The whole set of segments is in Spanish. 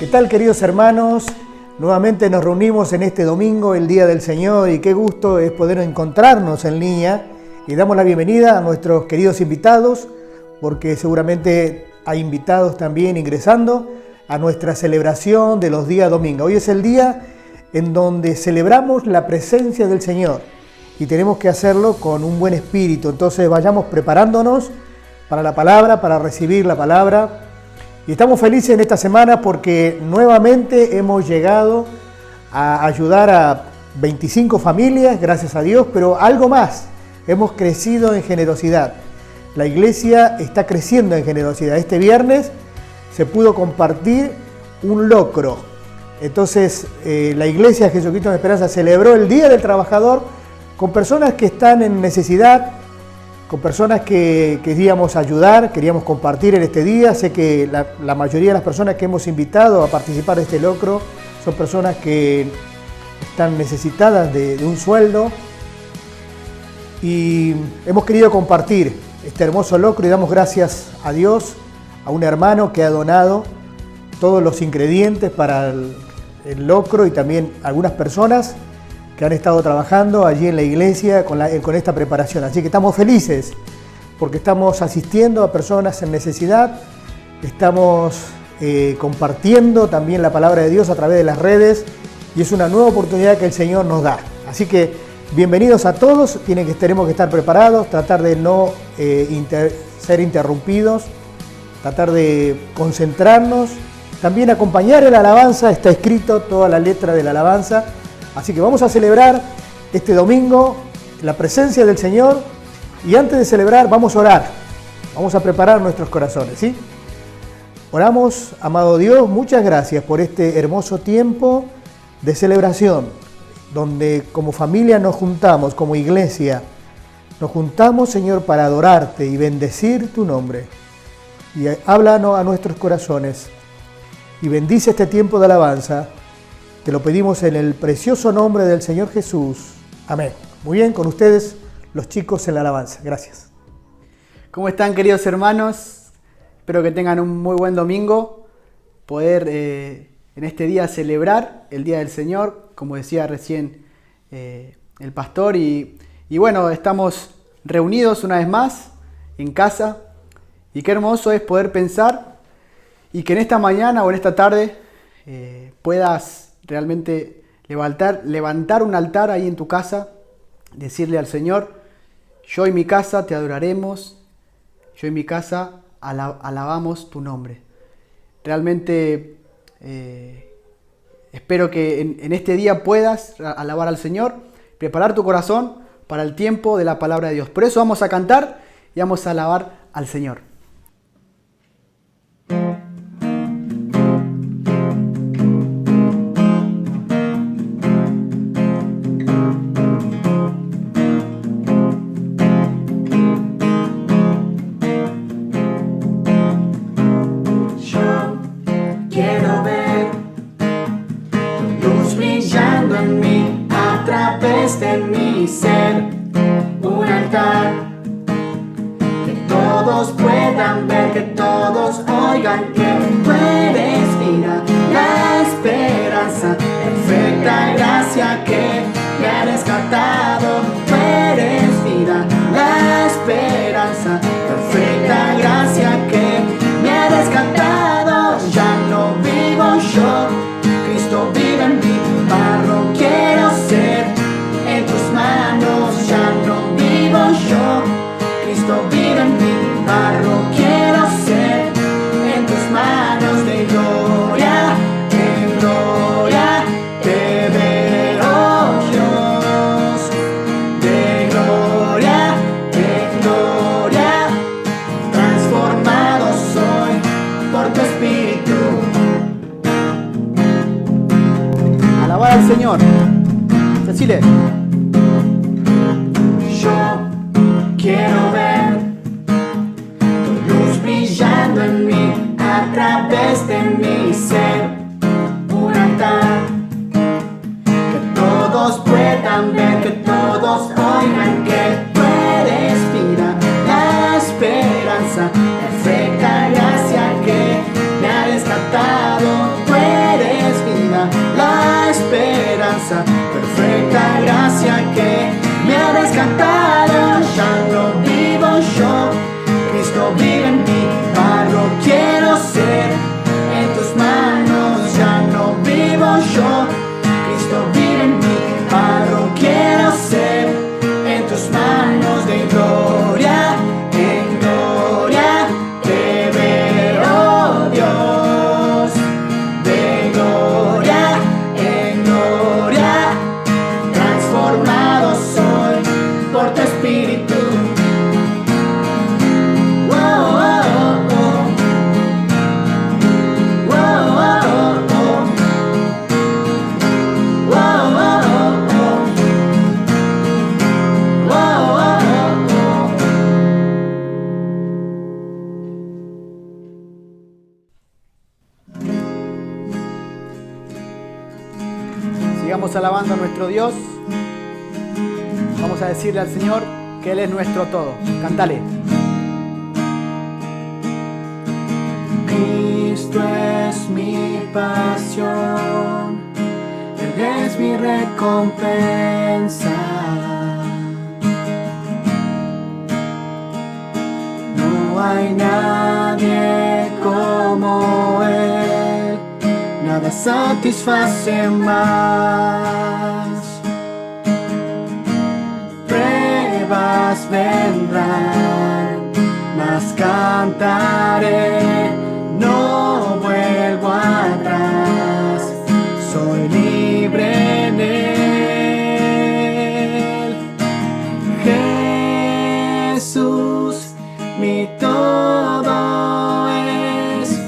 ¿Qué tal, queridos hermanos? Nuevamente nos reunimos en este domingo, el Día del Señor, y qué gusto es poder encontrarnos en línea. Y damos la bienvenida a nuestros queridos invitados, porque seguramente hay invitados también ingresando a nuestra celebración de los días domingos. Hoy es el día en donde celebramos la presencia del Señor y tenemos que hacerlo con un buen espíritu. Entonces vayamos preparándonos para la palabra, para recibir la palabra. Y estamos felices en esta semana porque nuevamente hemos llegado a ayudar a 25 familias, gracias a Dios, pero algo más, hemos crecido en generosidad. La iglesia está creciendo en generosidad. Este viernes se pudo compartir un locro. Entonces la iglesia Jesucristo de Esperanza celebró el Día del Trabajador con personas que están en necesidad, con personas que queríamos ayudar, queríamos compartir en este día. Sé que la mayoría de las personas que hemos invitado a participar de este locro son personas que están necesitadas de un sueldo, y hemos querido compartir este hermoso locro y damos gracias a Dios, a un hermano que ha donado todos los ingredientes para el locro, y también algunas personas que han estado trabajando allí en la iglesia con esta preparación. Así que estamos felices porque estamos asistiendo a personas en necesidad, estamos compartiendo también la palabra de Dios a través de las redes, y es una nueva oportunidad que el Señor nos da. Así que bienvenidos a todos, tenemos que estar preparados, tratar de no ser interrumpidos, tratar de concentrarnos, también acompañar en la alabanza. Está escrito toda la letra de la alabanza. Así que vamos a celebrar este domingo la presencia del Señor, y antes de celebrar vamos a orar, vamos a preparar nuestros corazones, ¿sí? Oramos. Amado Dios, muchas gracias por este hermoso tiempo de celebración, donde como familia nos juntamos, como iglesia, nos juntamos, Señor, para adorarte y bendecir tu nombre. Y háblanos a nuestros corazones y bendice este tiempo de alabanza. Te lo pedimos en el precioso nombre del Señor Jesús. Amén. Muy bien, con ustedes los chicos en la alabanza. Gracias. ¿Cómo están, queridos hermanos? Espero que tengan un muy buen domingo. Poder en este día celebrar el Día del Señor, como decía recién el pastor. Y bueno, estamos reunidos una vez más en casa. Y qué hermoso es poder pensar y que en esta mañana o en esta tarde puedas realmente levantar un altar ahí en tu casa, decirle al Señor: yo y mi casa te adoraremos, yo y mi casa alabamos tu nombre. Realmente espero que en este día puedas alabar al Señor, preparar tu corazón para el tiempo de la palabra de Dios. Por eso vamos a cantar y vamos a alabar al Señor. De mi ser, un altar que todos puedan ver, que todos oigan que tú eres vida, la esperanza, perfecta gracia que me ha rescatado. Tú eres vida, la esperanza, perfecta gracia que me ha rescatado. Ya no vivo yo, Cristo vive en mí, barro quiero ser. En tus manos ya no vivo yo, Cristo vive en mí, barro quiero ser. En tus manos de gloria en gloria te veo, Dios. De gloria en gloria transformado soy por tu Espíritu. Alabar al Señor. Decile: quiero ver tu luz brillando en mí, a través de mi ser, un altar que todos puedan ver, que todos oigan que tú eres vida, la esperanza, perfecta gracia que me ha rescatado. Tú esa perfecta gracia que me ha rescatado. Ya no vivo yo, Cristo vive en mí. Barro quiero ser en tus manos. Ya no vivo yo, Cristo vive en mí. Barro quiero ser en tus manos. De gloria en gloria te veo, Dios. De gloria en gloria transformado soy por tu Espíritu. Sigamos alabando a nuestro Dios. Vamos a decirle al Señor que Él es nuestro todo. Cántale. Cristo es mi pasión, Él es mi recompensa. No hay nadie como Él, nada satisface más. Pruebas vendrán, mas cantaré, no vuelvo atrás, soy libre en Él. Jesús, mi todo es.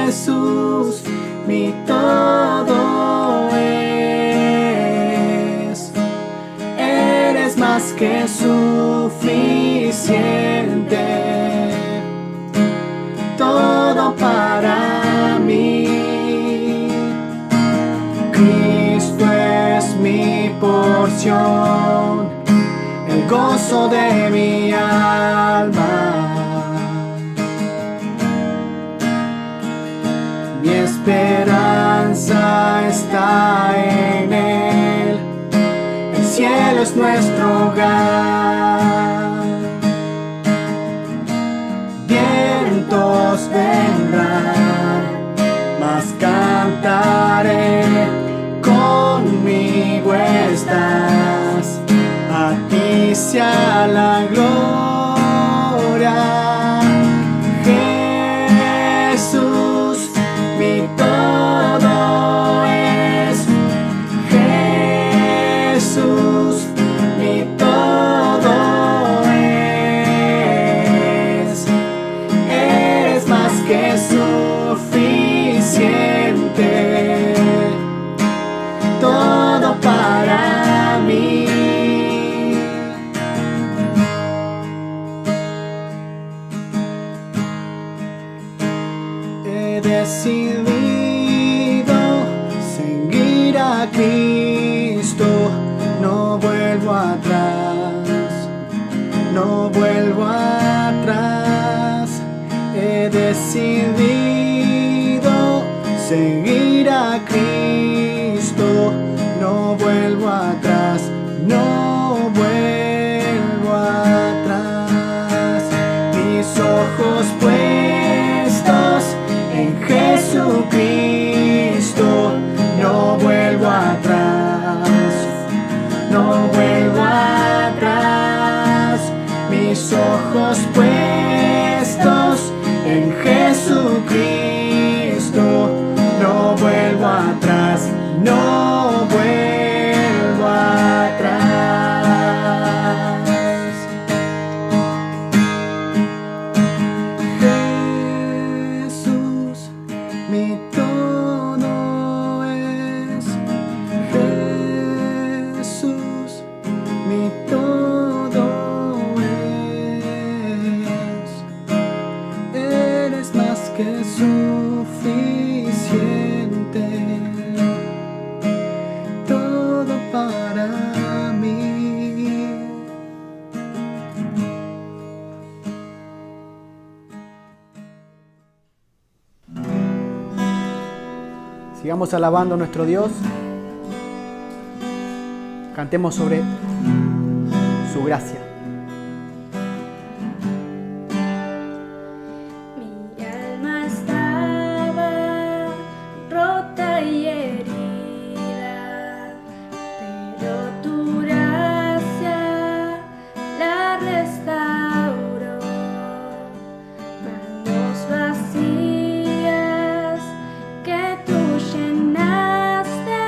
Jesús, mi todo es. Eres más que suficiente, todo para mí. Cristo es mi porción, el gozo de mi alma. Mi esperanza está en Él, el cielo es nuestro hogar. Vientos vendrán, mas cantaré, conmigo estás, a ti sea la gloria. Jesús, mi todo es. Jesús, mi todo es. Eres más que suficiente, todo para mí. He decidido seguir a Cristo, no vuelvo atrás, no vuelvo atrás. He decidido seguir a Cristo, no vuelvo atrás, no vuelvo atrás. Mis ojos puestos en Jesucristo, no vuelvo atrás, no vuelvo atrás. Mis ojos puestos en Jesucristo, no vuelvo atrás, no vuelvo atrás. Jesús, mi todo sigamos alabando a nuestro Dios. Cantemos sobre su gracia. Mi alma estaba rota y herida, pero tu gracia la restauró. Manos vacías que tú llenaste,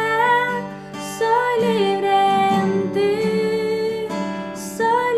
soy libre en ti, soy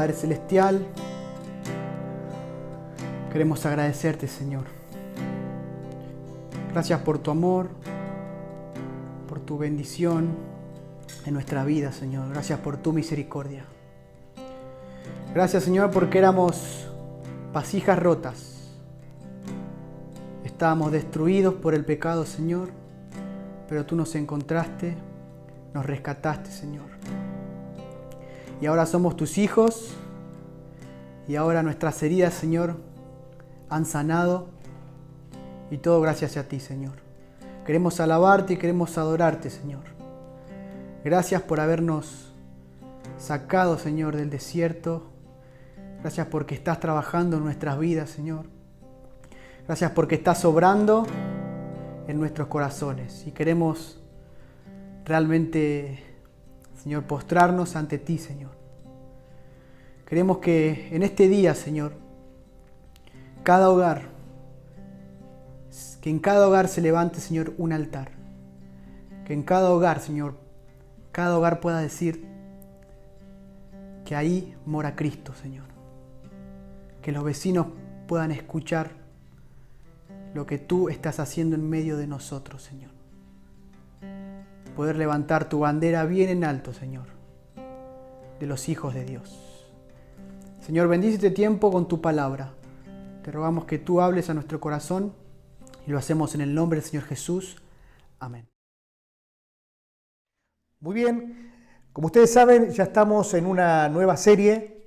Padre Celestial, queremos agradecerte, Señor. Gracias por tu amor, por tu bendición en nuestra vida, Señor. Gracias por tu misericordia. Gracias, Señor, porque éramos vasijas rotas. Estábamos destruidos por el pecado, Señor, pero tú nos encontraste, nos rescataste, Señor. Y ahora somos tus hijos, y ahora nuestras heridas, Señor, han sanado, y todo gracias a ti, Señor. Queremos alabarte y queremos adorarte, Señor. Gracias por habernos sacado, Señor, del desierto. Gracias porque estás trabajando en nuestras vidas, Señor. Gracias porque estás obrando en nuestros corazones. Y queremos realmente, Señor, postrarnos ante ti, Señor. Queremos que en este día, Señor, que en cada hogar se levante, Señor, un altar. Que en cada hogar, Señor, cada hogar pueda decir que ahí mora Cristo, Señor. Que los vecinos puedan escuchar lo que tú estás haciendo en medio de nosotros, Señor. Poder levantar tu bandera bien en alto, Señor, de los hijos de Dios. Señor, bendice este tiempo con tu palabra. Te rogamos que tú hables a nuestro corazón y lo hacemos en el nombre del Señor Jesús. Amén. Muy bien, como ustedes saben, ya estamos en una nueva serie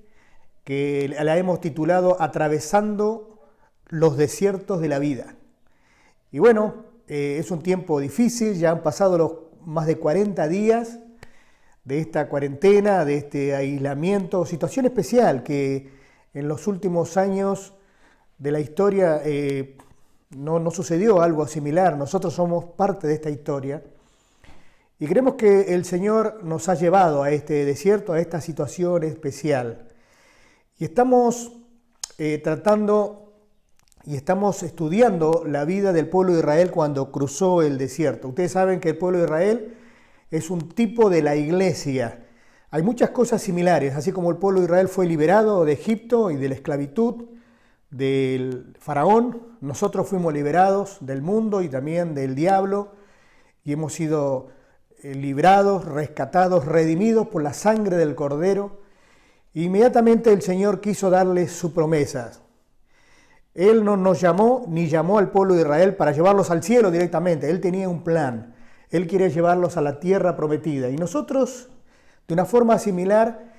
que la hemos titulado Atravesando los desiertos de la vida. Y bueno, es un tiempo difícil, ya han pasado los más de 40 días de esta cuarentena, de este aislamiento, situación especial que en los últimos años de la historia no sucedió algo similar. Nosotros somos parte de esta historia y creemos que el Señor nos ha llevado a este desierto, a esta situación especial. Y estamos tratando y estamos estudiando la vida del pueblo de Israel cuando cruzó el desierto. Ustedes saben que el pueblo de Israel es un tipo de la iglesia. Hay muchas cosas similares, así como el pueblo de Israel fue liberado de Egipto y de la esclavitud del faraón, nosotros fuimos liberados del mundo y también del diablo y hemos sido librados, rescatados, redimidos por la sangre del Cordero. Inmediatamente el Señor quiso darles su promesa. Él no nos llamó ni llamó al pueblo de Israel para llevarlos al cielo directamente. Él tenía un plan. Él quería llevarlos a la tierra prometida. Y nosotros, de una forma similar,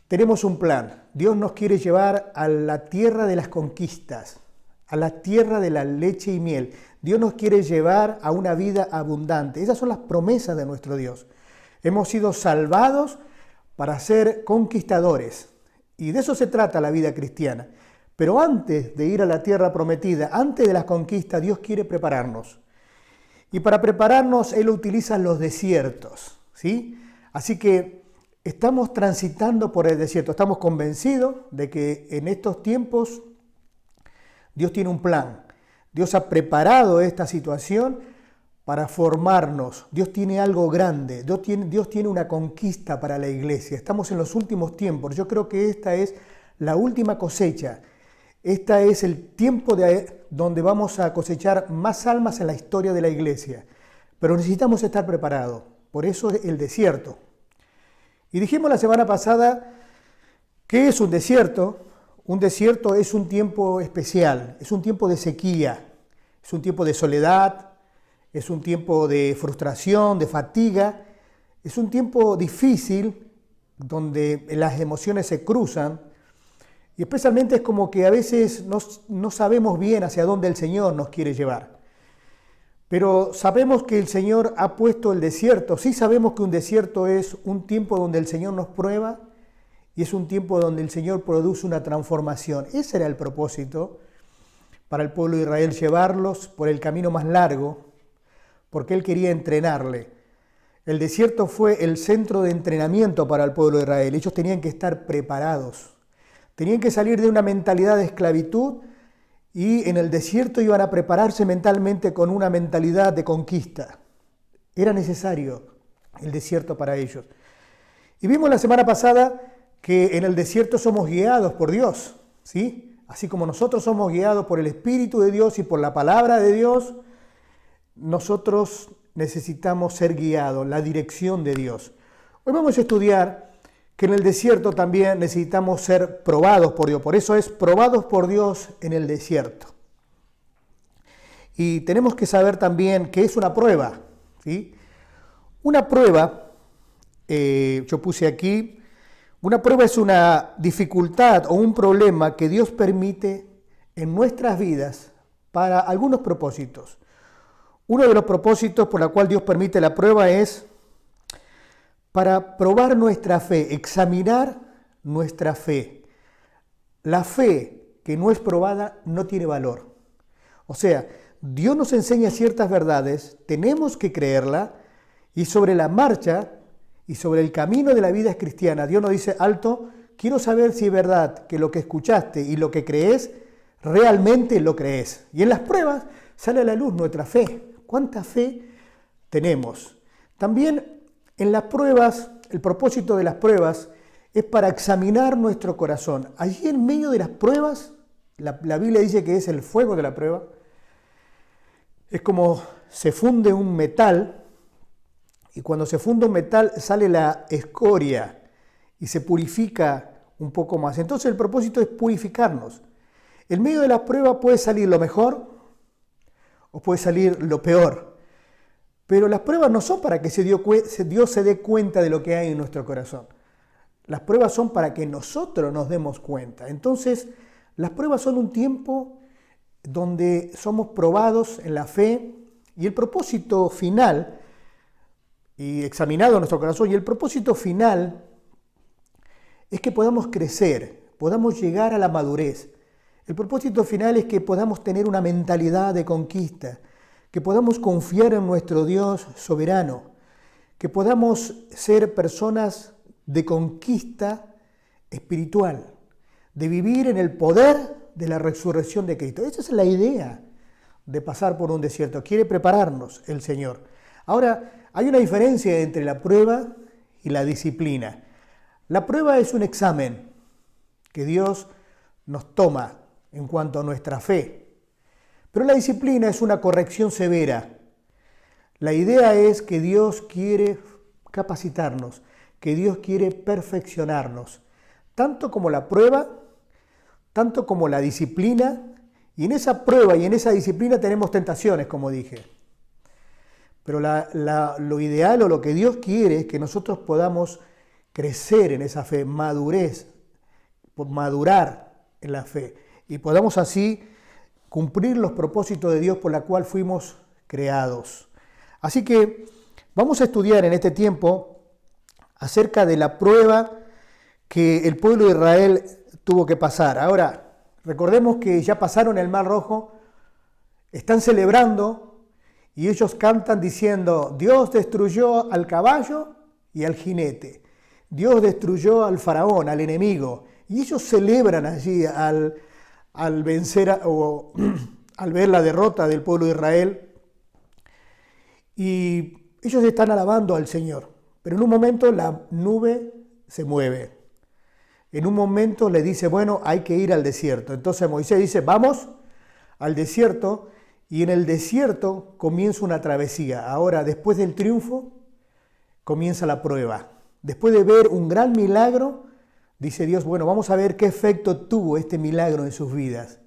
tenemos un plan. Dios nos quiere llevar a la tierra de las conquistas, a la tierra de la leche y miel. Dios nos quiere llevar a una vida abundante. Esas son las promesas de nuestro Dios. Hemos sido salvados para ser conquistadores. Y de eso se trata la vida cristiana. Pero antes de ir a la tierra prometida, antes de las conquistas, Dios quiere prepararnos. Y para prepararnos, Él utiliza los desiertos, ¿sí? Así que estamos transitando por el desierto. Estamos convencidos de que en estos tiempos Dios tiene un plan. Dios ha preparado esta situación para formarnos. Dios tiene algo grande. Dios tiene una conquista para la iglesia. Estamos en los últimos tiempos. Yo creo que esta es la última cosecha. Este es el tiempo donde vamos a cosechar más almas en la historia de la iglesia. Pero necesitamos estar preparados. Por eso el desierto. Y dijimos la semana pasada, ¿qué es un desierto? Un desierto es un tiempo especial, es un tiempo de sequía, es un tiempo de soledad, es un tiempo de frustración, de fatiga, es un tiempo difícil donde las emociones se cruzan y especialmente es como que a veces no sabemos bien hacia dónde el Señor nos quiere llevar. Pero sabemos que el Señor ha puesto el desierto, sí sabemos que un desierto es un tiempo donde el Señor nos prueba y es un tiempo donde el Señor produce una transformación. Ese era el propósito para el pueblo de Israel, llevarlos por el camino más largo, porque Él quería entrenarle. El desierto fue el centro de entrenamiento para el pueblo de Israel. Ellos tenían que estar preparados. Tenían que salir de una mentalidad de esclavitud y en el desierto iban a prepararse mentalmente con una mentalidad de conquista. Era necesario el desierto para ellos. Y vimos la semana pasada que en el desierto somos guiados por Dios, ¿sí? Así como nosotros somos guiados por el Espíritu de Dios y por la palabra de Dios, nosotros necesitamos ser guiados, la dirección de Dios. Hoy vamos a estudiar que en el desierto también necesitamos ser probados por Dios. Por eso es probados por Dios en el desierto. Y tenemos que saber también que es una prueba, ¿sí? Una prueba, yo puse aquí, una prueba es una dificultad o un problema que Dios permite en nuestras vidas para algunos propósitos. Uno de los propósitos por el cual Dios permite la prueba es para probar nuestra fe, examinar nuestra fe. La fe que no es probada no tiene valor. O sea, Dios nos enseña ciertas verdades, tenemos que creerla y sobre la marcha y sobre el camino de la vida cristiana, Dios nos dice, alto, quiero saber si es verdad que lo que escuchaste y lo que crees, realmente lo crees. Y en las pruebas sale a la luz nuestra fe. ¿Cuánta fe tenemos? También en las pruebas, el propósito de las pruebas es para examinar nuestro corazón. Allí en medio de las pruebas, la Biblia dice que es el fuego de la prueba, es como se funde un metal y cuando se funde un metal sale la escoria y se purifica un poco más. Entonces el propósito es purificarnos. En medio de las pruebas puede salir lo mejor o puede salir lo peor. Pero las pruebas no son para que Dios se dé cuenta de lo que hay en nuestro corazón. Las pruebas son para que nosotros nos demos cuenta. Entonces, las pruebas son un tiempo donde somos probados en la fe y el propósito final, y examinado nuestro corazón, y el propósito final es que podamos crecer, podamos llegar a la madurez. El propósito final es que podamos tener una mentalidad de conquista, que podamos confiar en nuestro Dios soberano, que podamos ser personas de conquista espiritual, de vivir en el poder de la resurrección de Cristo. Esa es la idea de pasar por un desierto. Quiere prepararnos el Señor. Ahora, hay una diferencia entre la prueba y la disciplina. La prueba es un examen que Dios nos toma en cuanto a nuestra fe. Pero la disciplina es una corrección severa. La idea es que Dios quiere capacitarnos, que Dios quiere perfeccionarnos, tanto como la prueba, tanto como la disciplina, y en esa prueba y en esa disciplina tenemos tentaciones, como dije. Pero lo ideal o lo que Dios quiere es que nosotros podamos crecer en esa fe, madurar en la fe, y podamos así cumplir los propósitos de Dios por la cual fuimos creados. Así que vamos a estudiar en este tiempo acerca de la prueba que el pueblo de Israel tuvo que pasar. Ahora, recordemos que ya pasaron el Mar Rojo, están celebrando y ellos cantan diciendo, Dios destruyó al caballo y al jinete, Dios destruyó al faraón, al enemigo, y ellos celebran allí al vencer o al ver la derrota del pueblo de Israel, y ellos están alabando al Señor, pero en un momento la nube se mueve. En un momento le dice, bueno, hay que ir al desierto. Entonces Moisés dice, vamos al desierto, y en el desierto comienza una travesía. Ahora, después del triunfo, comienza la prueba. Después de ver un gran milagro, dice Dios, bueno, vamos a ver qué efecto tuvo este milagro en sus vidas.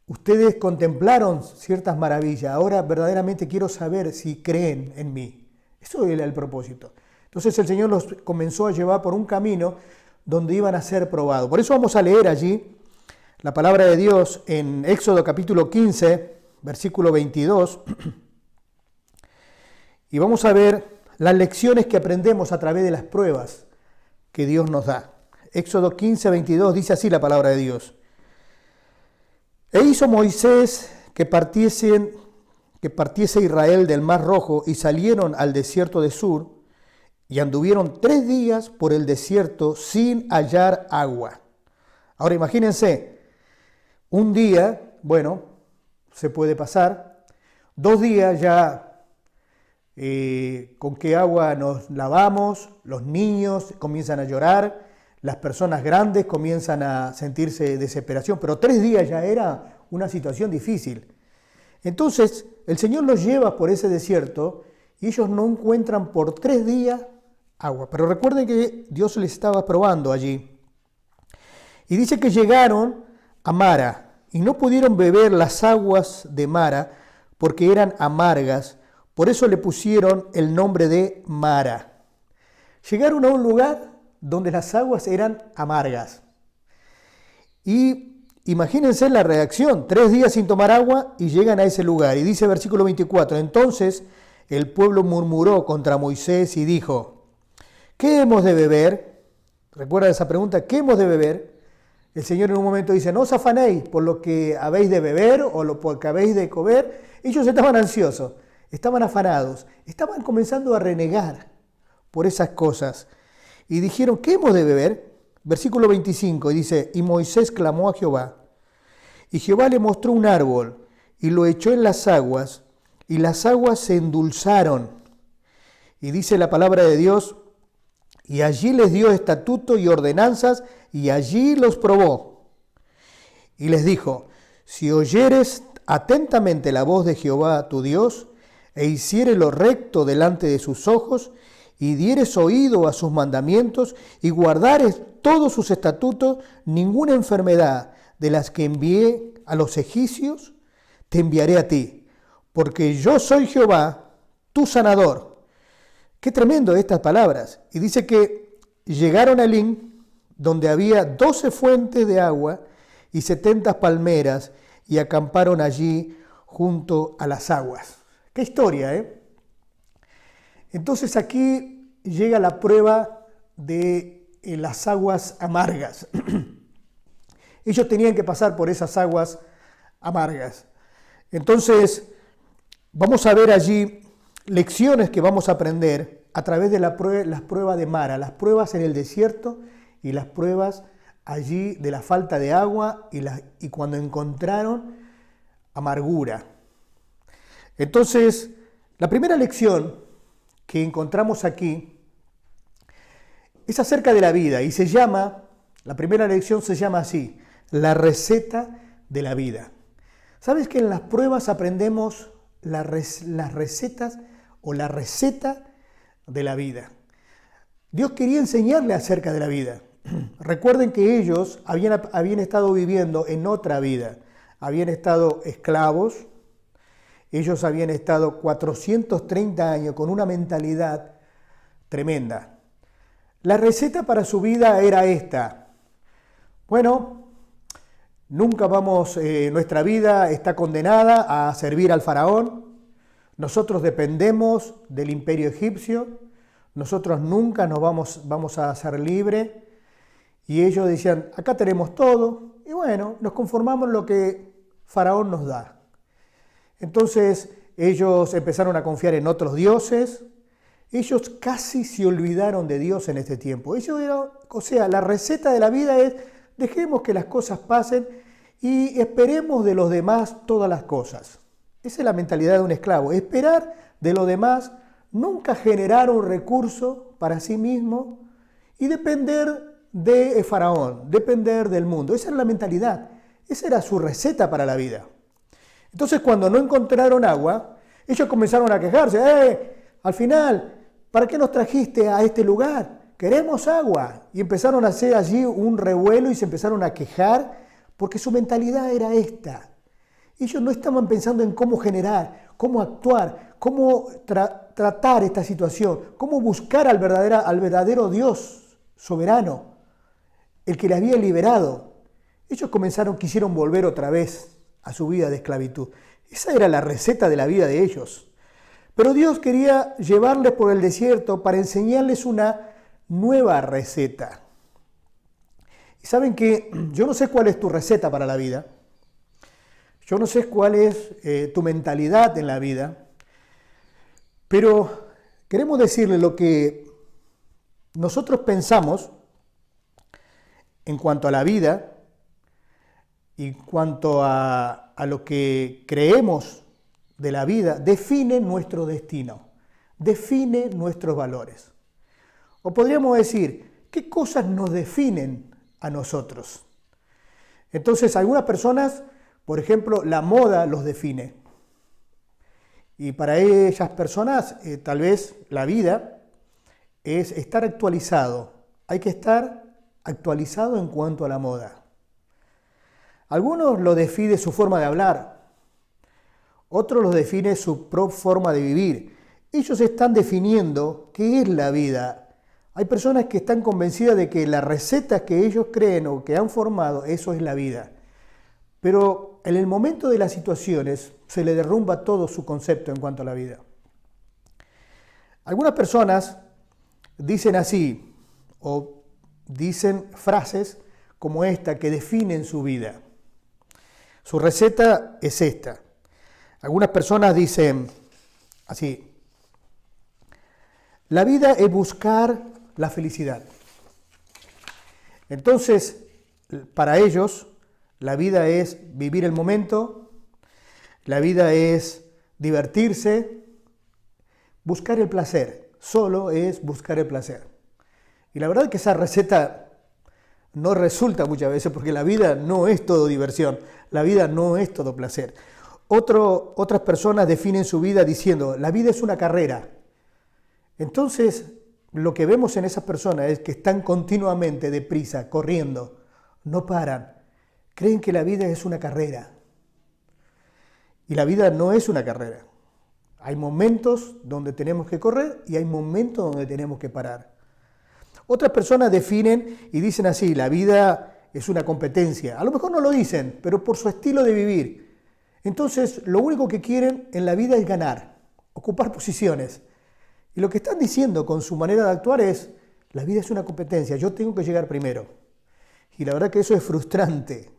Ustedes contemplaron ciertas maravillas, ahora verdaderamente quiero saber si creen en mí. Eso era el propósito. Entonces el Señor los comenzó a llevar por un camino donde iban a ser probados. Por eso vamos a leer allí la palabra de Dios en Éxodo capítulo 15, versículo 22, y vamos a ver las lecciones que aprendemos a través de las pruebas que Dios nos da. Éxodo 15, 22 dice así la palabra de Dios. E hizo Moisés que partiese Israel del Mar Rojo y salieron al desierto de Sur y anduvieron 3 días por el desierto sin hallar agua. Ahora imagínense, un día, bueno, se puede pasar, 2 días ya con qué agua nos lavamos, los niños comienzan a llorar, las personas grandes comienzan a sentirse desesperación, pero 3 días ya era una situación difícil. Entonces el Señor los lleva por ese desierto y ellos no encuentran por 3 días agua. Pero recuerden que Dios les estaba probando allí. Y dice que llegaron a Mara y no pudieron beber las aguas de Mara porque eran amargas. Por eso le pusieron el nombre de Mara. Llegaron a un lugar donde las aguas eran amargas. Y imagínense la reacción, 3 días sin tomar agua y llegan a ese lugar. Y dice versículo 24, entonces el pueblo murmuró contra Moisés y dijo, ¿qué hemos de beber? ¿Recuerda esa pregunta? ¿Qué hemos de beber? El Señor en un momento dice, no os afanéis por lo que habéis de beber o por lo que habéis de comer. Ellos estaban ansiosos, estaban afanados, estaban comenzando a renegar por esas cosas. Y dijeron, ¿qué hemos de beber? Versículo 25, y dice, y Moisés clamó a Jehová. Y Jehová le mostró un árbol, y lo echó en las aguas, y las aguas se endulzaron. Y dice la palabra de Dios, y allí les dio estatuto y ordenanzas, y allí los probó. Y les dijo, si oyeres atentamente la voz de Jehová tu Dios, e hicieres lo recto delante de sus ojos, y dieres oído a sus mandamientos, y guardares todos sus estatutos, ninguna enfermedad de las que envié a los egipcios, te enviaré a ti, porque yo soy Jehová, tu sanador. Qué tremendo estas palabras. Y dice que llegaron a Elim, donde había 12 fuentes de agua y 70 palmeras, y acamparon allí junto a las aguas. Qué historia, ¿eh? Entonces aquí llega la prueba de las aguas amargas. Ellos tenían que pasar por esas aguas amargas. Entonces vamos a ver allí lecciones que vamos a aprender a través de las pruebas de Mara, las pruebas en el desierto y las pruebas allí de la falta de agua y cuando encontraron amargura. Entonces, la primera lección que encontramos aquí es acerca de la vida y la primera lección se llama así, la receta de la vida. ¿Sabes que en las pruebas aprendemos las recetas o la receta de la vida? Dios quería enseñarle acerca de la vida. Recuerden que ellos habían estado viviendo en otra vida, habían estado esclavos. Ellos habían estado 430 años con una mentalidad tremenda. La receta para su vida era esta. Bueno, nuestra vida está condenada a servir al faraón. Nosotros dependemos del imperio egipcio. Nosotros nunca nos vamos a hacer libres. Y ellos decían, acá tenemos todo. Y bueno, nos conformamos en lo que faraón nos da. Entonces ellos empezaron a confiar en otros dioses. Ellos casi se olvidaron de Dios en este tiempo. La receta de la vida es, dejemos que las cosas pasen y esperemos de los demás todas las cosas. Esa es la mentalidad de un esclavo. Esperar de los demás, nunca generar un recurso para sí mismo y depender de Faraón, depender del mundo. Esa era la mentalidad. Esa era su receta para la vida. Entonces, cuando no encontraron agua, ellos comenzaron a quejarse. Al final, ¿para qué nos trajiste a este lugar? Queremos agua. Y empezaron a hacer allí un revuelo y se empezaron a quejar porque su mentalidad era esta. Ellos no estaban pensando en cómo generar, cómo actuar, cómo tratar esta situación, cómo buscar al verdadero Dios soberano, el que les había liberado. Ellos quisieron volver otra vez a su vida de esclavitud. Esa era la receta de la vida de ellos. Pero Dios quería llevarles por el desierto para enseñarles una nueva receta. Y saben que yo no sé cuál es tu receta para la vida. Yo no sé cuál es tu mentalidad en la vida. Pero queremos decirle lo que nosotros pensamos en cuanto a la vida y en cuanto a lo que creemos de la vida, define nuestro destino, define nuestros valores. O podríamos decir ¿Qué cosas nos definen a nosotros? Entonces, algunas personas, por ejemplo, la moda los define. Y para esas personas, tal vez la vida es estar actualizado. Hay que estar actualizado en cuanto a la moda. Algunos lo define su forma de hablar. Otros lo define su propia forma de vivir. Ellos están definiendo qué es la vida. Hay personas que están convencidas de que la receta que ellos creen o que han formado, eso es la vida. Pero en el momento de las situaciones se le derrumba todo su concepto en cuanto a la vida. Algunas personas dicen así, o dicen frases como esta que definen su vida. Su receta es esta. Algunas personas dicen así: la vida es buscar la felicidad. Entonces, para ellos, la vida es vivir el momento, la vida es divertirse, buscar el placer. Solo es buscar el placer. Y la verdad es que esa receta no resulta muchas veces, porque la vida no es todo diversión, la vida no es todo placer. Otras personas definen su vida diciendo: la vida es una carrera. Entonces, lo que vemos en esas personas es que están continuamente deprisa, corriendo, no paran. Creen que la vida es una carrera. Y la vida no es una carrera. Hay momentos donde tenemos que correr y hay momentos donde tenemos que parar. Otras personas definen y dicen así: la vida es una competencia. A lo mejor no lo dicen, pero por su estilo de vivir. Entonces, lo único que quieren en la vida es ganar, ocupar posiciones. Y lo que están diciendo con su manera de actuar es: la vida es una competencia, yo tengo que llegar primero. Y la verdad que eso es frustrante.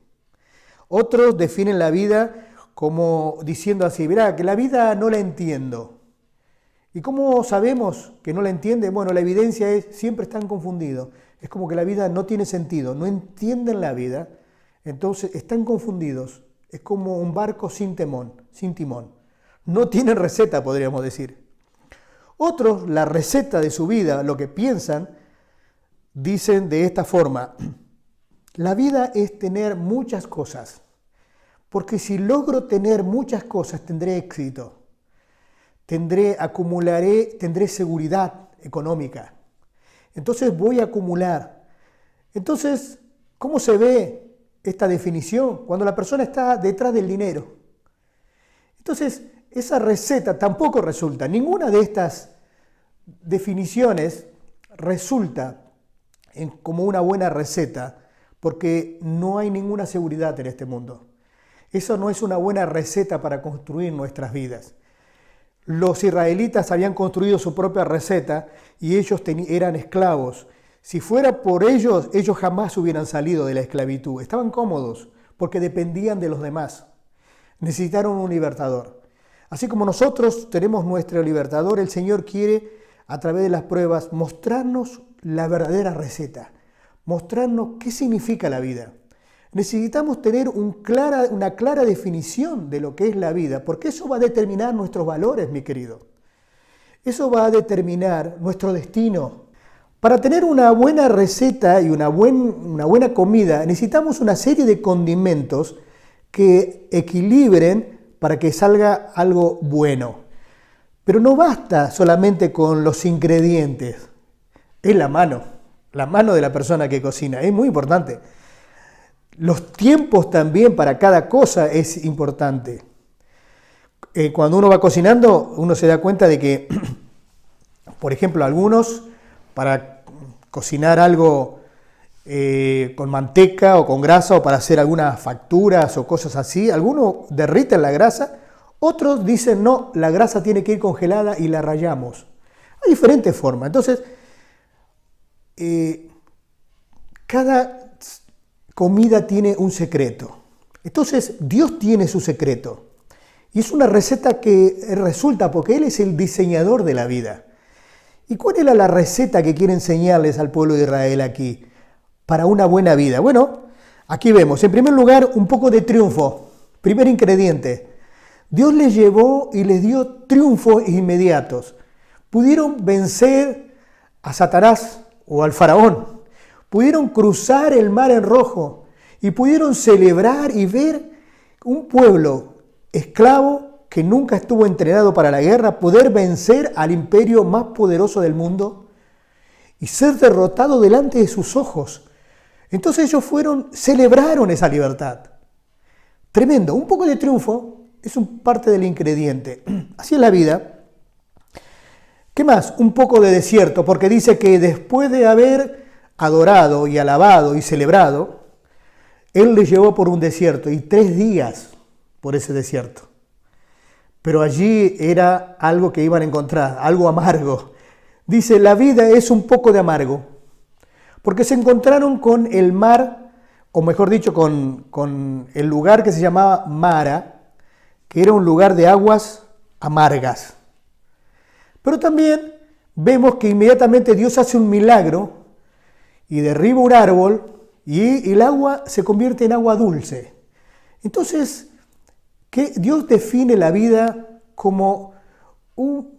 Otros definen la vida como diciendo así: mirá, que la vida no la entiendo. ¿Y cómo sabemos que no la entienden? Bueno, la evidencia es: siempre están confundidos. Es como que la vida no tiene sentido, no entienden la vida, entonces están confundidos. Es como un barco sin timón. No tienen receta, podríamos decir. Otros, la receta de su vida, lo que piensan, dicen de esta forma: la vida es tener muchas cosas, porque si logro tener muchas cosas tendré éxito, tendré seguridad económica, entonces voy a acumular. Entonces, ¿cómo se ve esta definición? Cuando la persona está detrás del dinero. Entonces, esa receta tampoco resulta. Ninguna de estas definiciones resulta como una buena receta, porque no hay ninguna seguridad en este mundo. Eso no es una buena receta para construir nuestras vidas. Los israelitas habían construido su propia receta y ellos eran esclavos. Si fuera por ellos, ellos jamás hubieran salido de la esclavitud. Estaban cómodos porque dependían de los demás. Necesitaron un libertador. Así como nosotros tenemos nuestro libertador, el Señor quiere, a través de las pruebas, mostrarnos la verdadera receta, mostrarnos qué significa la vida. Necesitamos tener una clara definición de lo que es la vida, porque eso va a determinar nuestros valores, mi querido. Eso va a determinar nuestro destino. Para tener una buena receta y una buena comida, necesitamos una serie de condimentos que equilibren para que salga algo bueno. Pero no basta solamente con los ingredientes. Es la mano de la persona que cocina, es muy importante. Los tiempos también para cada cosa es importante. Cuando uno va cocinando, uno se da cuenta de que, por ejemplo, algunos, para cocinar algo con manteca o con grasa o para hacer algunas facturas o cosas así, algunos derriten la grasa, otros dicen no, la grasa tiene que ir congelada y la rallamos. Hay diferentes formas. Entonces, cada comida tiene un secreto. Entonces, Dios tiene su secreto. Y es una receta que resulta porque Él es el diseñador de la vida. ¿Y cuál era la receta que quiere enseñarles al pueblo de Israel aquí para una buena vida? Bueno, aquí vemos, en primer lugar, un poco de triunfo. Primer ingrediente. Dios les llevó y les dio triunfos inmediatos. Pudieron vencer a Satanás o al faraón. pudieron cruzar el mar en rojo y pudieron celebrar y ver un pueblo esclavo que nunca estuvo entrenado para la guerra, poder vencer al imperio más poderoso del mundo y ser derrotado delante de sus ojos. Entonces ellos celebraron esa libertad. Tremendo, un poco de triunfo es parte del ingrediente. Así es la vida. ¿Qué más? Un poco de desierto, porque dice que después de haber adorado y alabado y celebrado, Él les llevó por un desierto y 3 días por ese desierto. Pero allí era algo que iban a encontrar, algo amargo. Dice, la vida es un poco de amargo, porque se encontraron con el mar, o mejor dicho, con el lugar que se llamaba Mara, que era un lugar de aguas amargas. Pero también vemos que inmediatamente Dios hace un milagro y derriba un árbol y el agua se convierte en agua dulce. Entonces, que Dios define la vida como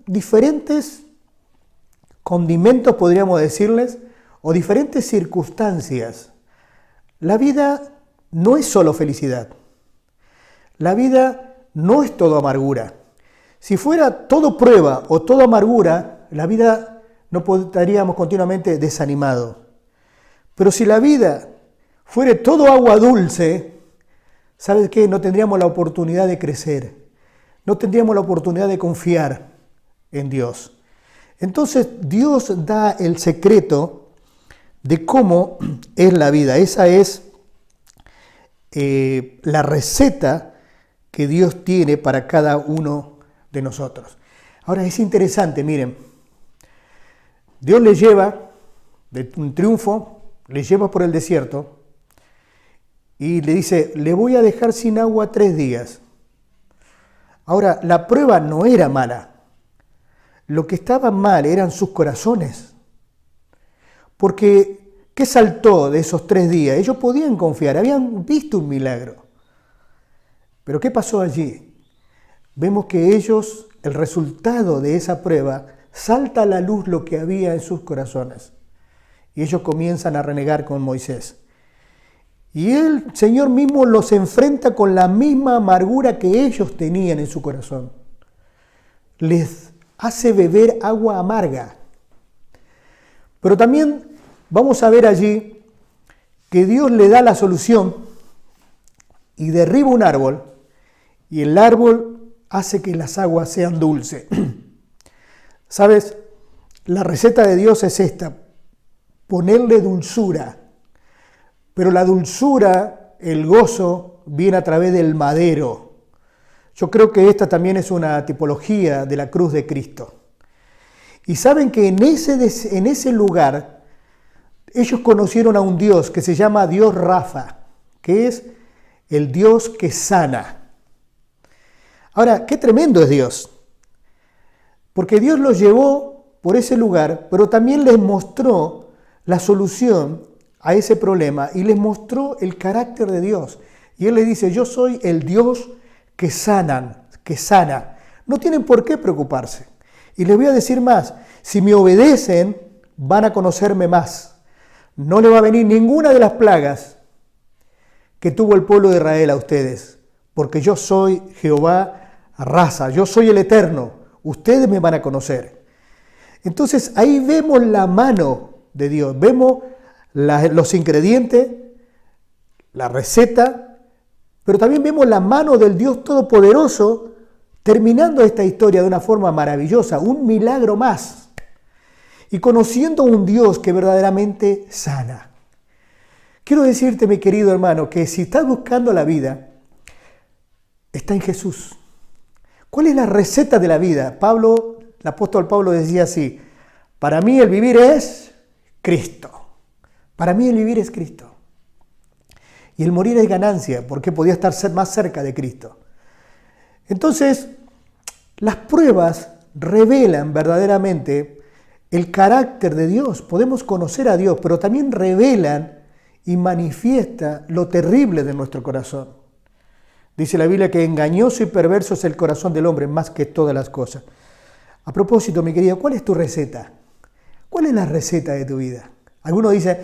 diferentes condimentos, podríamos decirles, o diferentes circunstancias. La vida no es solo felicidad. La vida no es todo amargura. Si fuera todo prueba o todo amargura, la vida no estaríamos continuamente desanimados. Pero si la vida fuera todo agua dulce, ¿sabes qué? No tendríamos la oportunidad de crecer. No tendríamos la oportunidad de confiar en Dios. Entonces Dios da el secreto de cómo es la vida. Esa es la receta que Dios tiene para cada uno de nosotros. Ahora es interesante, miren, Dios les lleva de un triunfo, les lleva por el desierto y le dice, le voy a dejar sin agua 3 días. Ahora, la prueba no era mala, lo que estaba mal eran sus corazones, porque ¿qué saltó de esos 3 días? Ellos podían confiar, habían visto un milagro, pero ¿qué pasó allí? Vemos que ellos, el resultado de esa prueba, salta a la luz lo que había en sus corazones. Y ellos comienzan a renegar con Moisés. Y el Señor mismo los enfrenta con la misma amargura que ellos tenían en su corazón. Les hace beber agua amarga. Pero también vamos a ver allí que Dios le da la solución y derriba un árbol, y el árbol hace que las aguas sean dulces. ¿Sabes? La receta de Dios es esta, ponerle dulzura. Pero la dulzura, el gozo, viene a través del madero. Yo creo que esta también es una tipología de la cruz de Cristo. Y saben que en ese lugar, ellos conocieron a un Dios que se llama Dios Rafa, que es el Dios que sana. Ahora, qué tremendo es Dios, porque Dios los llevó por ese lugar, pero también les mostró la solución a ese problema y les mostró el carácter de Dios. Y Él les dice, yo soy el Dios que sana. No tienen por qué preocuparse. Y les voy a decir más, si me obedecen, van a conocerme más. No le va a venir ninguna de las plagas que tuvo el pueblo de Israel a ustedes, porque yo soy Jehová Raza, yo soy el Eterno, ustedes me van a conocer. Entonces ahí vemos la mano de Dios, vemos los ingredientes, la receta, pero también vemos la mano del Dios Todopoderoso terminando esta historia de una forma maravillosa, un milagro más, y conociendo a un Dios que verdaderamente sana. Quiero decirte, mi querido hermano, que si estás buscando la vida, está en Jesús. ¿Cuál es la receta de la vida? El apóstol Pablo decía así, para mí el vivir es Cristo. Para mí el vivir es Cristo. Y el morir es ganancia, porque podía estar más cerca de Cristo. Entonces, las pruebas revelan verdaderamente el carácter de Dios. Podemos conocer a Dios, pero también revelan y manifiesta lo terrible de nuestro corazón. Dice la Biblia que engañoso y perverso es el corazón del hombre más que todas las cosas. A propósito, mi querido, ¿cuál es tu receta? ¿Cuál es la receta de tu vida? Algunos dicen,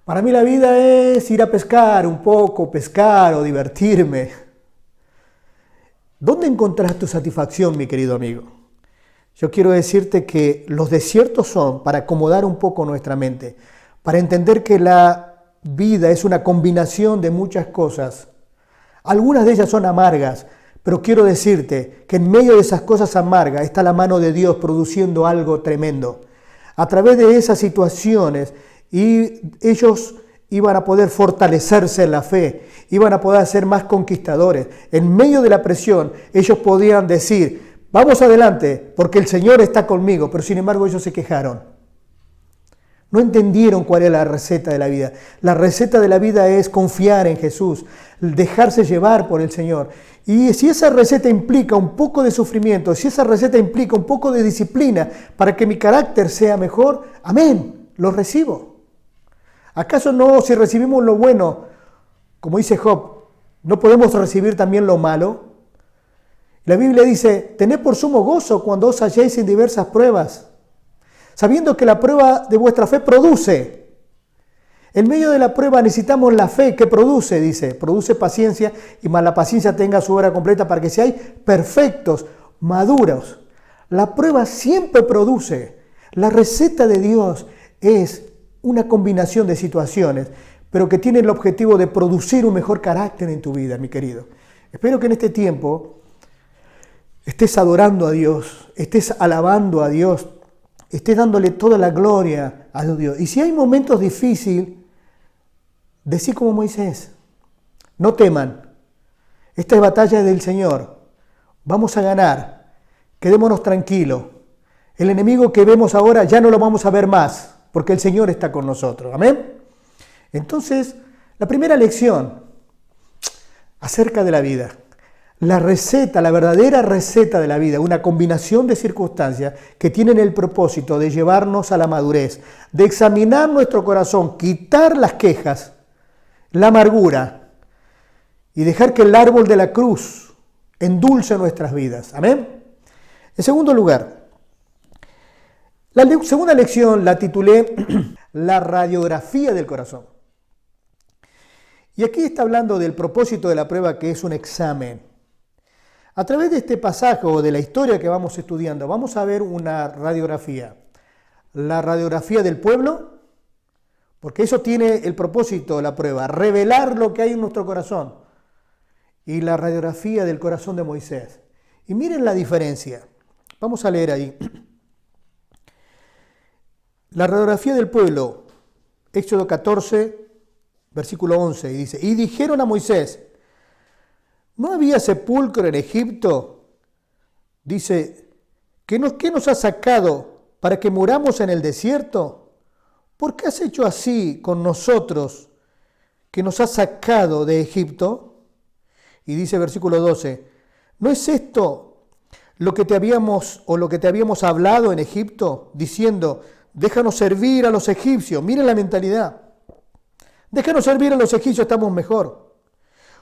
Para mí la vida es ir a pescar un poco, pescar o divertirme. ¿Dónde encontrás tu satisfacción, mi querido amigo? Yo quiero decirte que los desiertos son para acomodar un poco nuestra mente, para entender que la vida es una combinación de muchas cosas. Algunas de ellas son amargas, pero quiero decirte que en medio de esas cosas amargas está la mano de Dios produciendo algo tremendo. A través de esas situaciones, ellos iban a poder fortalecerse en la fe, iban a poder ser más conquistadores. En medio de la presión, ellos podían decir, vamos adelante, porque el Señor está conmigo, pero sin embargo ellos se quejaron. No entendieron cuál es la receta de la vida. La receta de la vida es confiar en Jesús, dejarse llevar por el Señor. Y si esa receta implica un poco de sufrimiento, si esa receta implica un poco de disciplina para que mi carácter sea mejor, amén, lo recibo. ¿Acaso no, si recibimos lo bueno, como dice Job, no podemos recibir también lo malo? La Biblia dice, tened por sumo gozo cuando os halléis en diversas pruebas, sabiendo que la prueba de vuestra fe produce. En medio de la prueba necesitamos la fe que produce, dice, produce paciencia y más la paciencia tenga su obra completa para que seáis perfectos, maduros. La prueba siempre produce. La receta de Dios es una combinación de situaciones, pero que tiene el objetivo de producir un mejor carácter en tu vida, mi querido. Espero que en este tiempo estés adorando a Dios, estés alabando a Dios, estés dándole toda la gloria a Dios. Y si hay momentos difíciles, decí como Moisés, no teman, esta es batalla del Señor, vamos a ganar, quedémonos tranquilos. El enemigo que vemos ahora ya no lo vamos a ver más, porque el Señor está con nosotros. Amén. Entonces, la primera lección acerca de la vida. La receta, la verdadera receta de la vida, una combinación de circunstancias que tienen el propósito de llevarnos a la madurez, de examinar nuestro corazón, quitar las quejas, la amargura y dejar que el árbol de la cruz endulce nuestras vidas. Amén. En segundo lugar, la segunda lección la titulé La radiografía del corazón. Y aquí está hablando del propósito de la prueba, que es un examen. A través de este pasaje o de la historia que vamos estudiando, vamos a ver una radiografía. La radiografía del pueblo, porque eso tiene el propósito de la prueba, revelar lo que hay en nuestro corazón. Y la radiografía del corazón de Moisés. Y miren la diferencia. Vamos a leer ahí. La radiografía del pueblo, Éxodo 14, versículo 11, y dice, y dijeron a Moisés, ¿no había sepulcro en Egipto? Dice, ¿qué nos has sacado para que muramos en el desierto? ¿Por qué has hecho así con nosotros que nos has sacado de Egipto? Y dice versículo 12, ¿no es esto lo que te habíamos hablado en Egipto, diciendo, déjanos servir a los egipcios? Miren la mentalidad. Déjanos servir a los egipcios, estamos mejor.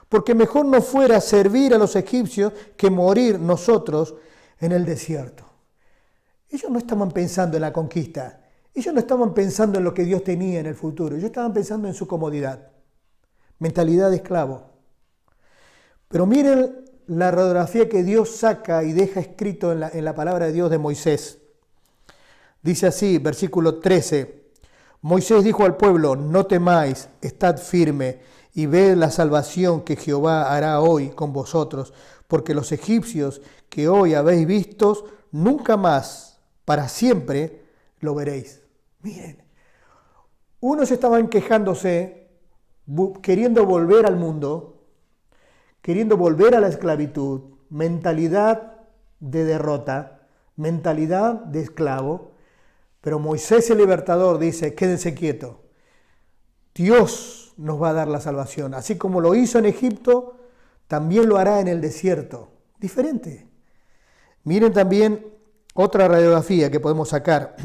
Porque mejor nos fuera servir a los egipcios que morir nosotros en el desierto. Ellos no estaban pensando en la conquista. Ellos no estaban pensando en lo que Dios tenía en el futuro. Ellos estaban pensando en su comodidad. Mentalidad de esclavo. Pero miren la radiografía que Dios saca y deja escrito en la palabra de Dios de Moisés. Dice así, versículo 13. Moisés dijo al pueblo, no temáis, estad firme y ved la salvación que Jehová hará hoy con vosotros, porque los egipcios que hoy habéis visto, nunca más, para siempre, lo veréis. Miren, unos estaban quejándose, queriendo volver al mundo, queriendo volver a la esclavitud, mentalidad de derrota, mentalidad de esclavo, pero Moisés el libertador dice, quédense quietos, Dios nos va a dar la salvación. Así como lo hizo en Egipto, también lo hará en el desierto. Diferente. Miren también otra radiografía que podemos sacar.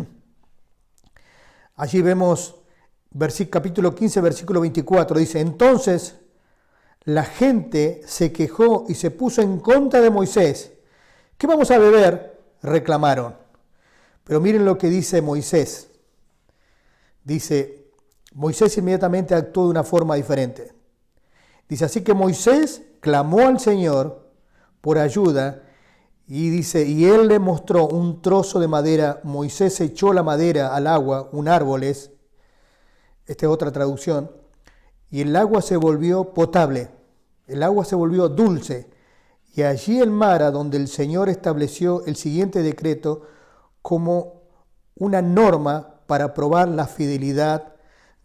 Allí vemos capítulo 15, versículo 24. Dice, entonces la gente se quejó y se puso en contra de Moisés. ¿Qué vamos a beber? Reclamaron. Pero miren lo que dice Moisés. Dice, Moisés inmediatamente actuó de una forma diferente. Dice, así que Moisés clamó al Señor por ayuda y dice, y él le mostró un trozo de madera. Moisés echó la madera al agua, un árbol es, esta es otra traducción, y el agua se volvió potable, el agua se volvió dulce. Y allí en Mara, donde el Señor estableció el siguiente decreto como una norma para probar la fidelidad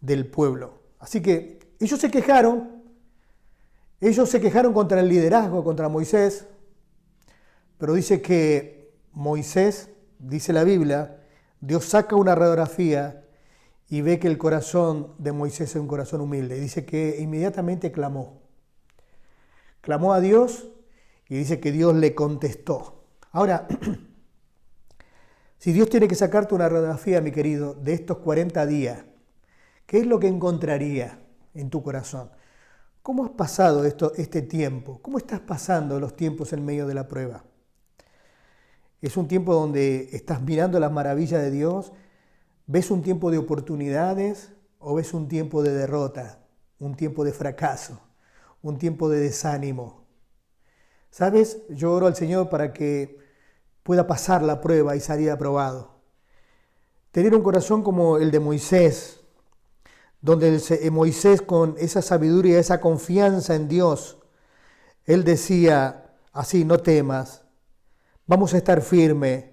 del pueblo. Así que ellos se quejaron contra el liderazgo, contra Moisés, pero dice que Moisés, dice la Biblia, Dios saca una radiografía y ve que el corazón de Moisés es un corazón humilde. Dice que inmediatamente clamó a Dios y dice que Dios le contestó. Ahora, si Dios tiene que sacarte una radiografía, mi querido, de estos 40 días, ¿qué es lo que encontraría en tu corazón? ¿Cómo has pasado este tiempo? ¿Cómo estás pasando los tiempos en medio de la prueba? ¿Es un tiempo donde estás mirando las maravillas de Dios? ¿Ves un tiempo de oportunidades o ves un tiempo de derrota, un tiempo de fracaso, un tiempo de desánimo? ¿Sabes? Yo oro al Señor para que pueda pasar la prueba y salir aprobado. Tener un corazón como el de Moisés, donde Moisés con esa sabiduría, esa confianza en Dios, él decía así, no temas, vamos a estar firmes.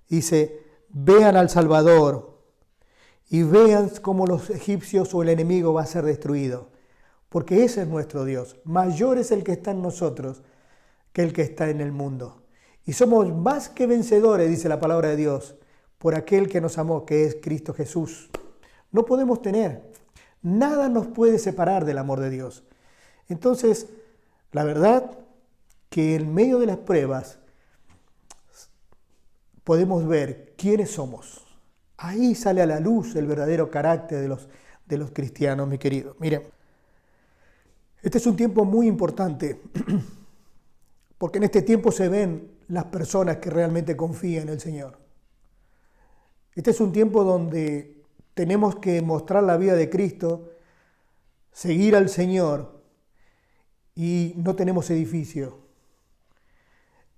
Dice, vean al Salvador y vean cómo los egipcios o el enemigo va a ser destruido, porque ese es nuestro Dios. Mayor es el que está en nosotros que el que está en el mundo. Y somos más que vencedores, dice la palabra de Dios, por aquel que nos amó, que es Cristo Jesús. No podemos tener, nada nos puede separar del amor de Dios. Entonces, la verdad que en medio de las pruebas podemos ver quiénes somos. Ahí sale a la luz el verdadero carácter de los cristianos, mi querido. Miren, este es un tiempo muy importante, porque en este tiempo se ven las personas que realmente confían en el Señor. Este es un tiempo donde tenemos que mostrar la vida de Cristo, seguir al Señor, y no tenemos edificio.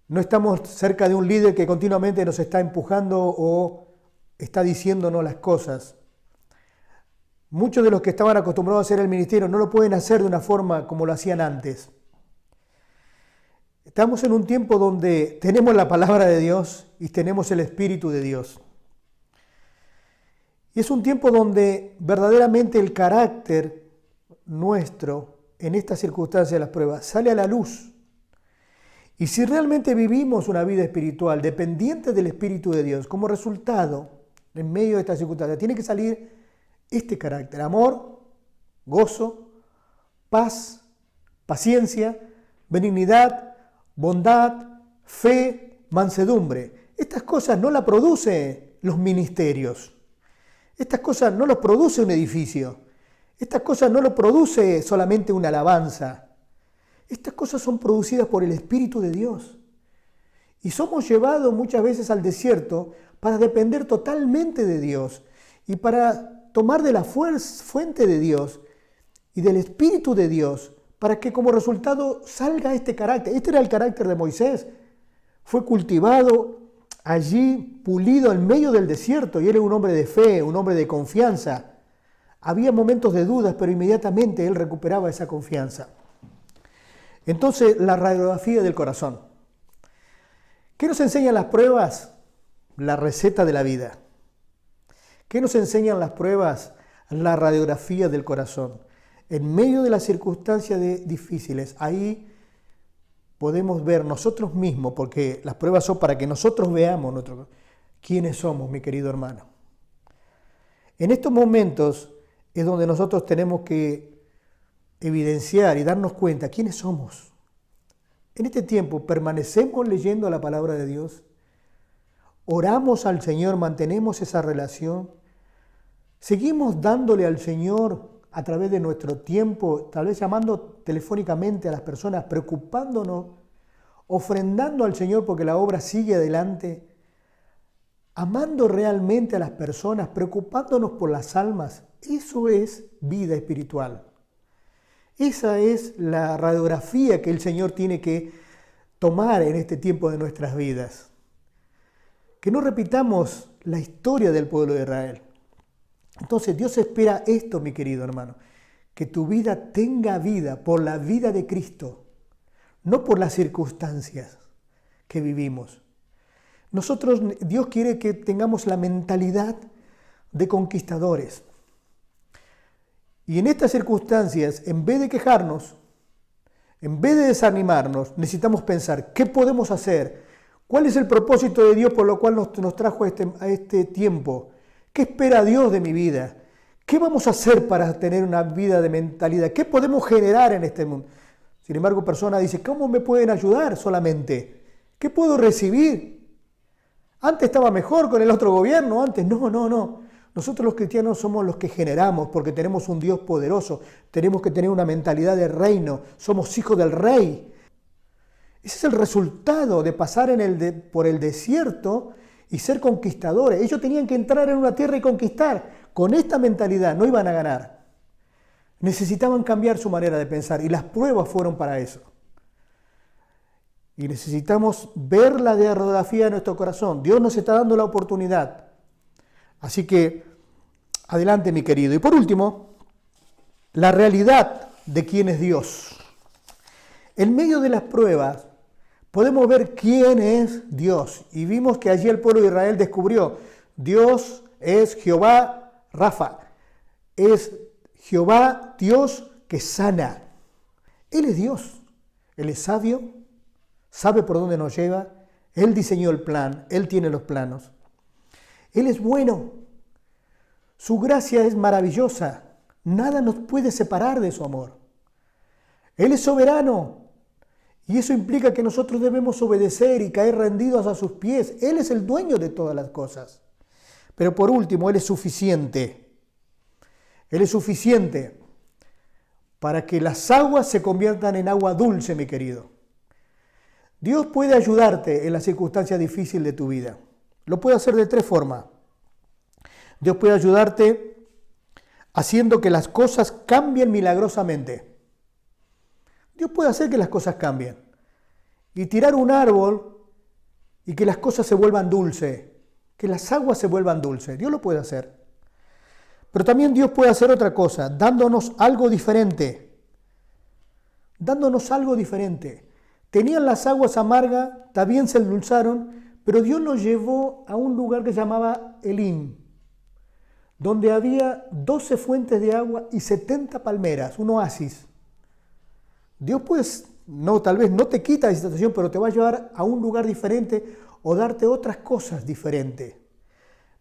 No estamos cerca de un líder que continuamente nos está empujando o está diciéndonos las cosas. Muchos de los que estaban acostumbrados a hacer el ministerio no lo pueden hacer de una forma como lo hacían antes. Estamos en un tiempo donde tenemos la palabra de Dios y tenemos el Espíritu de Dios. Y es un tiempo donde verdaderamente el carácter nuestro en estas circunstancias de las pruebas sale a la luz. Y si realmente vivimos una vida espiritual dependiente del Espíritu de Dios, como resultado, en medio de estas circunstancias, tiene que salir este carácter: amor, gozo, paz, paciencia, benignidad, bondad, fe, mansedumbre. Estas cosas no las producen los ministerios. Estas cosas no las produce un edificio. Estas cosas no las produce solamente una alabanza. Estas cosas son producidas por el Espíritu de Dios. Y somos llevados muchas veces al desierto para depender totalmente de Dios y para tomar de la fuente de Dios y del Espíritu de Dios para que como resultado salga este carácter. Este era el carácter de Moisés. Fue cultivado allí, pulido en medio del desierto, y él era un hombre de fe, un hombre de confianza. Había momentos de dudas, pero inmediatamente él recuperaba esa confianza. Entonces, la radiografía del corazón. ¿Qué nos enseñan las pruebas? La receta de la vida. ¿Qué nos enseñan las pruebas? La radiografía del corazón. En medio de las circunstancias difíciles, ahí podemos ver nosotros mismos, porque las pruebas son para que nosotros veamos quiénes somos, mi querido hermano. En estos momentos es donde nosotros tenemos que evidenciar y darnos cuenta quiénes somos. En este tiempo permanecemos leyendo la palabra de Dios, oramos al Señor, mantenemos esa relación, seguimos dándole al Señor a través de nuestro tiempo, tal vez llamando telefónicamente a las personas, preocupándonos, ofrendando al Señor porque la obra sigue adelante. amando realmente a las personas, preocupándonos por las almas. Eso es vida espiritual. Esa es la radiografía que el Señor tiene que tomar en este tiempo de nuestras vidas. Que no repitamos la historia del pueblo de Israel. Entonces Dios espera esto, mi querido hermano, que tu vida tenga vida por la vida de Cristo, no por las circunstancias que vivimos. Dios quiere que tengamos la mentalidad de conquistadores. Y en estas circunstancias, en vez de quejarnos, en vez de desanimarnos, necesitamos pensar, ¿qué podemos hacer? ¿Cuál es el propósito de Dios por lo cual nos trajo a este tiempo? ¿Qué espera Dios de mi vida? ¿Qué vamos a hacer para tener una vida de mentalidad? ¿Qué podemos generar en este mundo? Sin embargo, personas dicen, ¿cómo me pueden ayudar solamente? ¿Qué puedo recibir? Antes estaba mejor con el otro gobierno, antes. No. Nosotros los cristianos somos los que generamos porque tenemos un Dios poderoso. Tenemos que tener una mentalidad de reino. Somos hijos del rey. Ese es el resultado de pasar por el desierto y ser conquistadores. Ellos tenían que entrar en una tierra y conquistar. Con esta mentalidad no iban a ganar. Necesitaban cambiar su manera de pensar y las pruebas fueron para eso. Y necesitamos ver la radiografía de nuestro corazón. Dios nos está dando la oportunidad. Así que, adelante mi querido. Y por último, la realidad de quién es Dios. En medio de las pruebas, podemos ver quién es Dios. Y vimos que allí el pueblo de Israel descubrió, Dios es Jehová Rafa. Es Jehová Dios que sana. Él es Dios. Él es sabio, sabe por dónde nos lleva. Él diseñó el plan, Él tiene los planos. Él es bueno. Su gracia es maravillosa. Nada nos puede separar de su amor. Él es soberano. Y eso implica que nosotros debemos obedecer y caer rendidos a sus pies. Él es el dueño de todas las cosas. Pero por último, Él es suficiente. Él es suficiente para que las aguas se conviertan en agua dulce, mi querido. Dios puede ayudarte en la circunstancia difícil de tu vida. Lo puede hacer de tres formas. Dios puede ayudarte haciendo que las cosas cambien milagrosamente. Dios puede hacer que las cosas cambien. Y tirar un árbol y que las cosas se vuelvan dulces. Que las aguas se vuelvan dulces. Dios lo puede hacer. Pero también Dios puede hacer otra cosa, dándonos algo diferente. Dándonos algo diferente. Tenían las aguas amargas, también se endulzaron, pero Dios nos llevó a un lugar que se llamaba Elim, donde había 12 fuentes de agua y 70 palmeras, un oasis. Dios pues, tal vez no te quita esa situación, pero te va a llevar a un lugar diferente o darte otras cosas diferentes.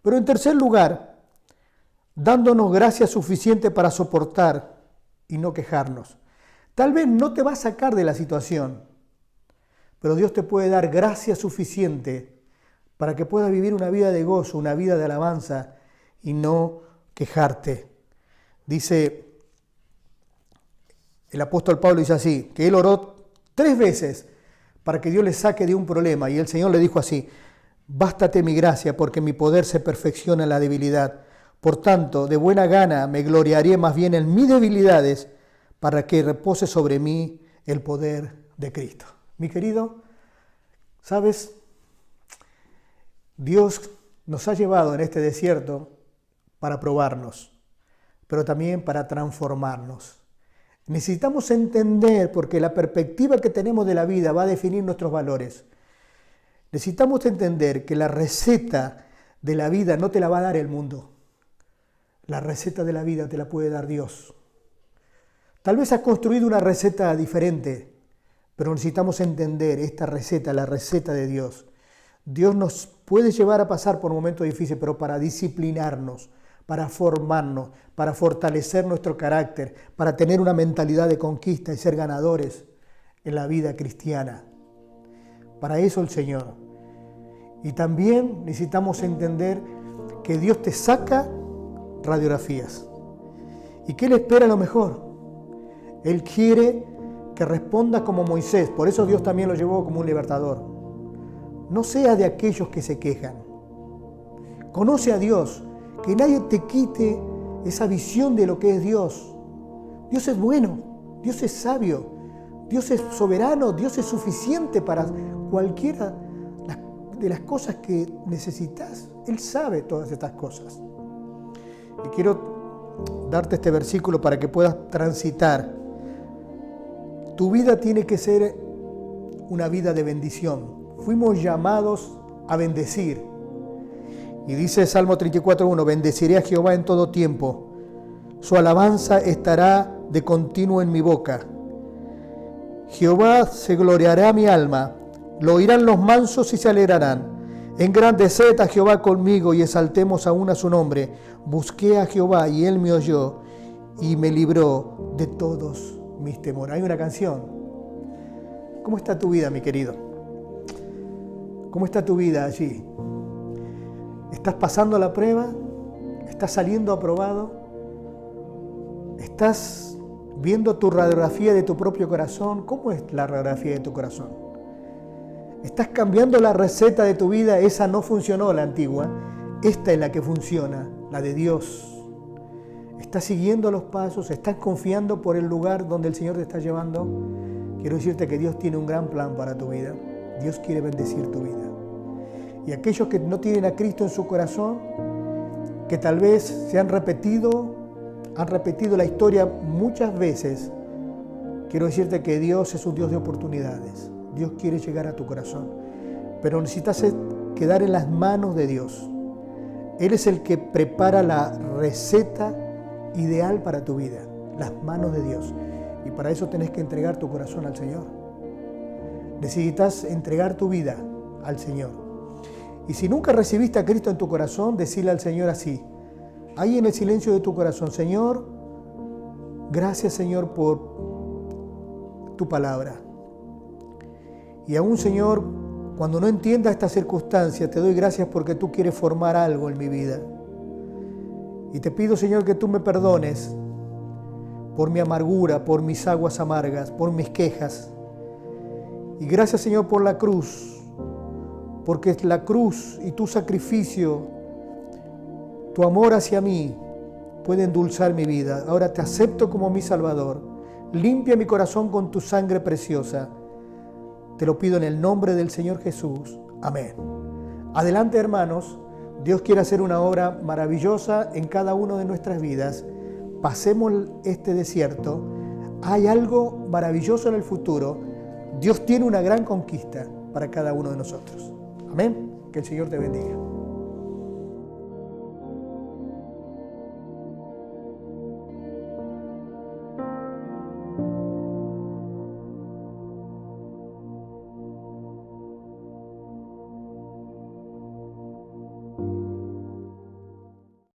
Pero en tercer lugar, dándonos gracia suficiente para soportar y no quejarnos. Tal vez no te va a sacar de la situación, pero Dios te puede dar gracia suficiente para que puedas vivir una vida de gozo, una vida de alabanza y no quejarte. Dice el apóstol Pablo, dice así, que él oró 3 veces para que Dios le saque de un problema y el Señor le dijo así, bástate mi gracia porque mi poder se perfecciona en la debilidad. Por tanto, de buena gana me gloriaré más bien en mis debilidades para que repose sobre mí el poder de Cristo. Mi querido, ¿sabes? Dios nos ha llevado en este desierto para probarnos, pero también para transformarnos. Necesitamos entender, porque la perspectiva que tenemos de la vida va a definir nuestros valores. Necesitamos entender que la receta de la vida no te la va a dar el mundo. La receta de la vida te la puede dar Dios. Tal vez has construido una receta diferente, pero necesitamos entender esta receta, la receta de Dios. Dios nos puede llevar a pasar por momentos difíciles, pero para disciplinarnos, para formarnos, para fortalecer nuestro carácter, para tener una mentalidad de conquista y ser ganadores en la vida cristiana. Para eso el Señor. Y también necesitamos entender que Dios te saca radiografías y que Él espera lo mejor. Él quiere que respondas como Moisés, por eso Dios también lo llevó como un libertador. No sea de aquellos que se quejan. Conoce a Dios, que nadie te quite esa visión de lo que es Dios. Dios es bueno, Dios es sabio, Dios es soberano, Dios es suficiente para cualquiera de las cosas que necesitas. Él sabe todas estas cosas. Y quiero darte este versículo para que puedas transitar. Tu vida tiene que ser una vida de bendición. Fuimos llamados a bendecir. Y dice Salmo 34:1, bendeciré a Jehová en todo tiempo. Su alabanza estará de continuo en mi boca. Jehová se gloriará mi alma. Lo oirán los mansos y se alegrarán. Engrandeced a Jehová conmigo y exaltemos aún a su nombre. Busqué a Jehová y él me oyó y me libró de todos mis temores. Hay una canción. ¿Cómo está tu vida, mi querido? ¿Cómo está tu vida allí? ¿Estás pasando la prueba? ¿Estás saliendo aprobado? ¿Estás viendo tu radiografía de tu propio corazón? ¿Cómo es la radiografía de tu corazón? ¿Estás cambiando la receta de tu vida? Esa no funcionó, la antigua. Esta es la que funciona, la de Dios. ¿Estás siguiendo los pasos? ¿Estás confiando por el lugar donde el Señor te está llevando? Quiero decirte que Dios tiene un gran plan para tu vida. Dios quiere bendecir tu vida. Y aquellos que no tienen a Cristo en su corazón, que tal vez se han repetido la historia muchas veces, quiero decirte que Dios es un Dios de oportunidades. Dios quiere llegar a tu corazón, pero necesitas quedar en las manos de Dios. Él es el que prepara la receta ideal para tu vida, las manos de Dios. Y para eso tenés que entregar tu corazón al Señor. Necesitas entregar tu vida al Señor. Y si nunca recibiste a Cristo en tu corazón, decirle al Señor así, ahí en el silencio de tu corazón, Señor, gracias Señor por tu palabra. Y aún Señor, cuando no entienda esta circunstancia, te doy gracias porque tú quieres formar algo en mi vida. Y te pido Señor que tú me perdones por mi amargura, por mis aguas amargas, por mis quejas. Y gracias Señor por la cruz, porque la cruz y tu sacrificio, tu amor hacia mí, puede endulzar mi vida. Ahora te acepto como mi Salvador. Limpia mi corazón con tu sangre preciosa. Te lo pido en el nombre del Señor Jesús. Amén. Adelante, hermanos. Dios quiere hacer una obra maravillosa en cada una de nuestras vidas. Pasemos este desierto. Hay algo maravilloso en el futuro. Dios tiene una gran conquista para cada uno de nosotros. Amén. Que el Señor te bendiga.